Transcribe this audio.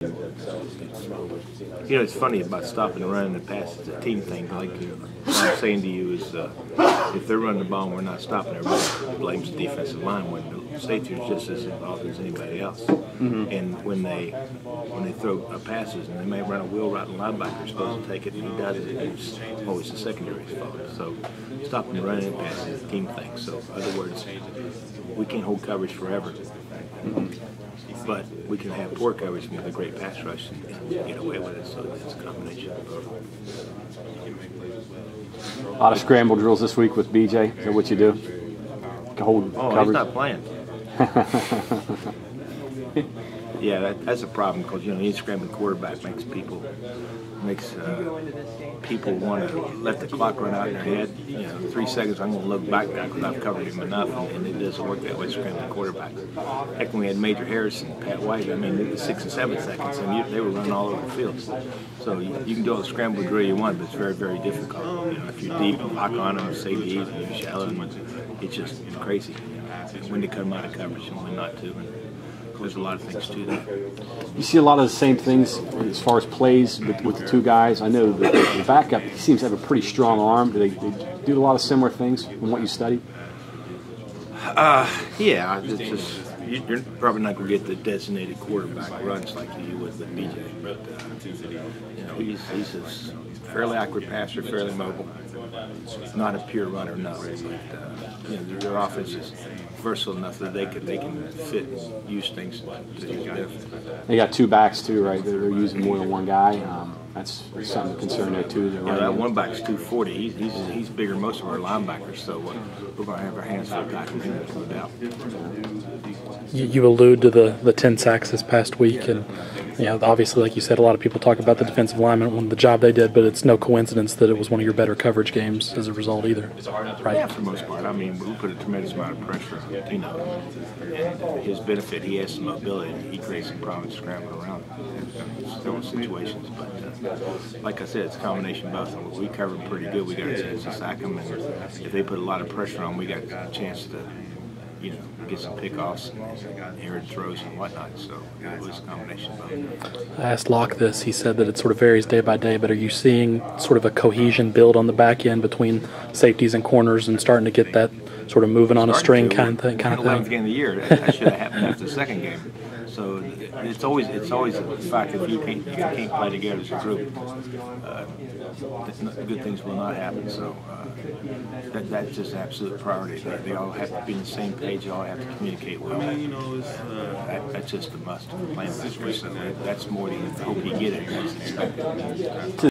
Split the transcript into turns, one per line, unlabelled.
You know, it's funny about stopping and running the pass. It's a team thing. Like what I'm saying to you is, if they're running the ball and we're not stopping, everybody blames the defensive line. When the safety is just as involved as anybody else. And when they throw passes and they may run a wheel route and the linebacker's supposed to take it, and he does it, it's always the secondary's fault. So stopping and running the pass is a team thing. So in other words, we can't hold coverage forever. But we can have poor coverage with a great pass rush and get away with it. So it's a combination of both.
A lot of scramble drills this week with BJ. Is that what you do? Hold coverage?
He's not playing. Yeah, that's a problem because any scrambling quarterback makes people want to let the clock run out in their head. 3 seconds, I'm going to look back now because I've covered him enough, and it doesn't work that way. Scrambling quarterback. Heck, when we had Major Harris and Pat White, I mean, it was 6 and 7 seconds, and they were running all over the field. So you can do all the scramble drill you want, but it's very, very difficult. If you're deep and lock on them, safeties, and you're shallow, it's just crazy. When to come out of coverage and when not to. There's a lot of things to that.
You see a lot of the same things as far as plays with the two guys. I know the backup, he seems to have a pretty strong arm. Do they do a lot of similar things from what you study?
Yeah, it's just you're probably not going to get the designated quarterback runs like you would with BJ, but he's a fairly accurate passer, fairly mobile. Not a pure runner, not really, but their offense is versatile enough that they can fit and use things to his benefit.
They got two backs too, right? They're using more than one guy. That's something to concern there too.
That one back's 240. He's bigger than most of our linebackers, so we're going to have our hands full tackling him, no doubt.
You allude to the 10 sacks this past week, and obviously, like you said, a lot of people talk about the defensive linemen and the job they did, but it's no coincidence that it was one of your better coverage games as a result either, right?
Yeah, for the most part. I mean, we put a tremendous amount of pressure on Tino, and his benefit, he has some mobility. He creates some problems scrambling around several situations, but like I said, it's a combination of both. We covered pretty good. We got a chance to sack them, and if they put a lot of pressure on, we got a chance to get some pickoffs and errant throws and whatnot. So it was a combination of both.
I asked Locke this. He said that it sort of varies day by day, but are you seeing sort of a cohesion build on the back end between safeties and corners and starting to get that sort of moving on a string kind of thing?
11th game of the year. That should have happened after the second game. So it's always a fact that if you can't play together as a group, good things will not happen. So that's just absolute priority. They all have to be on the same page. They all have to communicate well. That's just a must. Playing this way, so that's more than hope you get it. That's expected.